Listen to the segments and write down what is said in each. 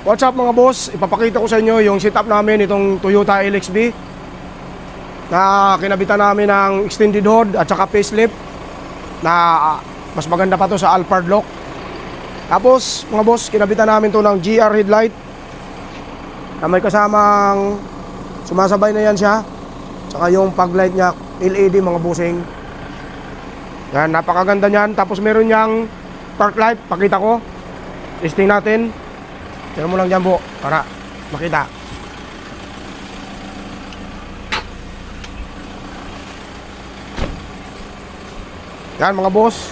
What's up mga boss? Ipapakita ko sa inyo yung setup namin itong Toyota LXB na kinabitan namin ng extended hood at saka facelift na mas maganda pa to sa Alphard lock. Tapos mga boss, kinabitan namin to ng GR headlight na may kasamang sumasabay na yan siya, saka yung pag light niya LED mga bossing. Yan, napakaganda niyan. Tapos meron niyang park light, pakita ko. Testing natin. Tignan mo lang dyan po para makita. Yan mga boss.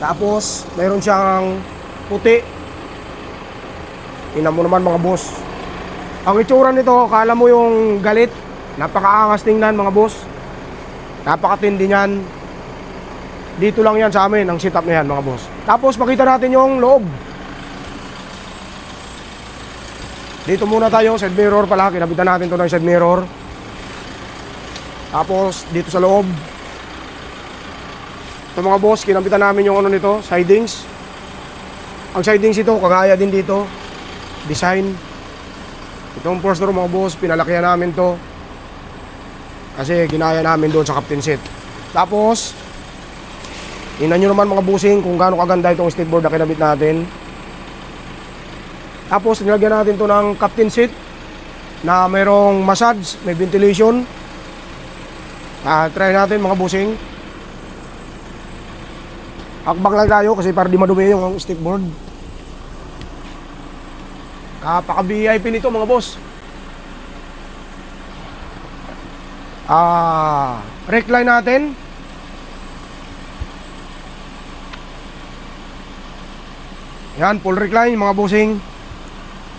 Tapos meron siyang puti. Tingnan mo naman mga boss. Ang itsura nito, kala mo yung galit. Napakaangas tingnan mga boss. Napakatindi niyan. Dito lang yan sa amin ang setup na yan mga boss. Tapos makita natin yung loob. Dito muna tayo, side mirror pala. Kinabitan natin to ng side mirror. Tapos dito sa loob, ito mga boss, kinabitan namin yung ano nito, sidings. Ang sidings ito, kagaya din dito, design. Itong first row mga boss, pinalakihan namin to kasi ginaya namin doon sa captain seat. Tapos tingnan nyo naman mga bossing kung gaano kaganda itong skateboard na kinabit natin. Tapos nilagyan natin to ng captain seat na mayroong massage, may ventilation. Try natin mga bossing. Hakbang lang tayo kasi para di madumi yung skateboard. Kapaka-VIP nito mga boss. Recline natin. Yan, full recline mga bossing.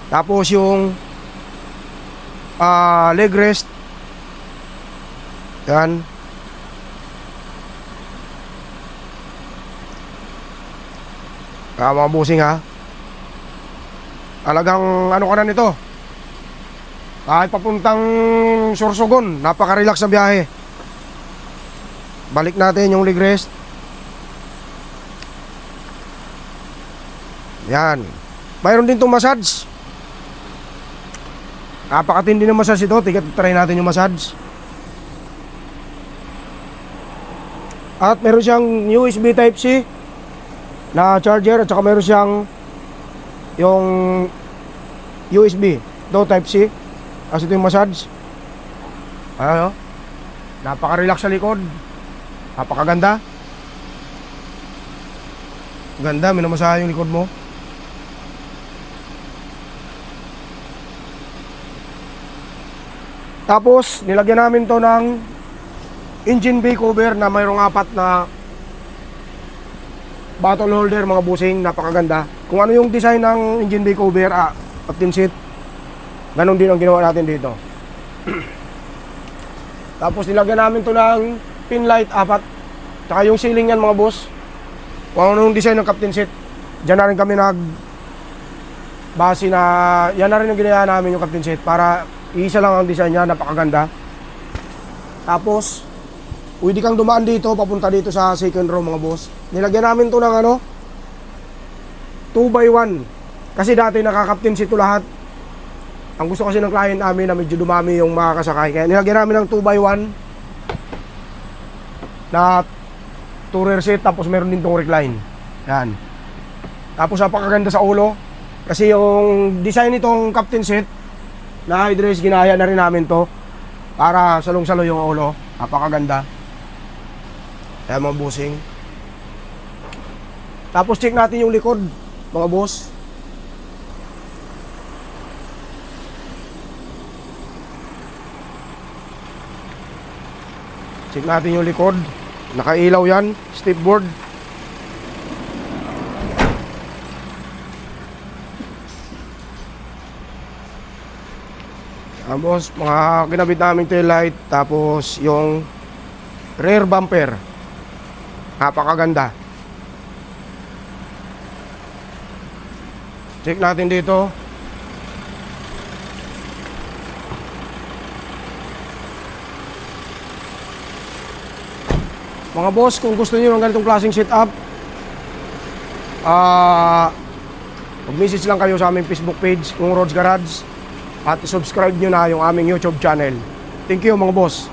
Tapos yung leg rest. Yan. Mga bossing ha. Alagang ano ka na nito. Kahit papuntang Sorsogon, napaka-relax na biyahe. Balik natin yung leg rest. Yan. Mayroon din itong massage. Napakatindi ng massage ito. Try natin yung massage. At meron siyang USB Type-C na charger. At saka meron siyang yung USB ito Type-C. Kasi ito yung massage. Ayan o. Napaka-relax sa likod. Napakaganda. Ganda, minamasahe yung likod mo. Tapos nilagyan namin to ng engine bay cover na mayroong 4 na bottle holder mga busing. Napakaganda. Kung ano yung design ng engine bay cover, captain seat, ganon din ang ginawa natin dito. Tapos nilagyan namin to ng pin light 4. Tsaka yung ceiling yan mga boss, kung ano yung design ng captain seat, dyan na rin kami base na yan na rin yung ginaya namin yung captain seat para isa lang ang design niya. Napakaganda. Tapos pwede kang dumaan dito papunta dito sa second row mga boss. Nilagyan namin to ng 2x1 kasi dati naka-captain seat to lahat. Ang gusto kasi ng client namin na medyo dumami yung makakasakay, kaya nilagyan namin ng 2x1 na 2 rear seat. Tapos meron din tong recline. Yan. Tapos napakaganda sa ulo kasi yung design nitong captain seat na high-dress, ginaya na rin namin to para salong-salo yung ulo. Napakaganda. Kaya mga bossing. Tapos check natin yung likod mga boss. Check natin yung likod. Nakailaw yan, stepboard. Tapos mga kinabit namin tail light. Tapos yung rear bumper, napakaganda. Check natin dito. Mga boss, kung gusto niyo ng ganitong klaseng setup, Mag-message lang kayo sa aming Facebook page, Kung Roads Garage, at subscribe nyo na yung aming YouTube channel. Thank you mga boss.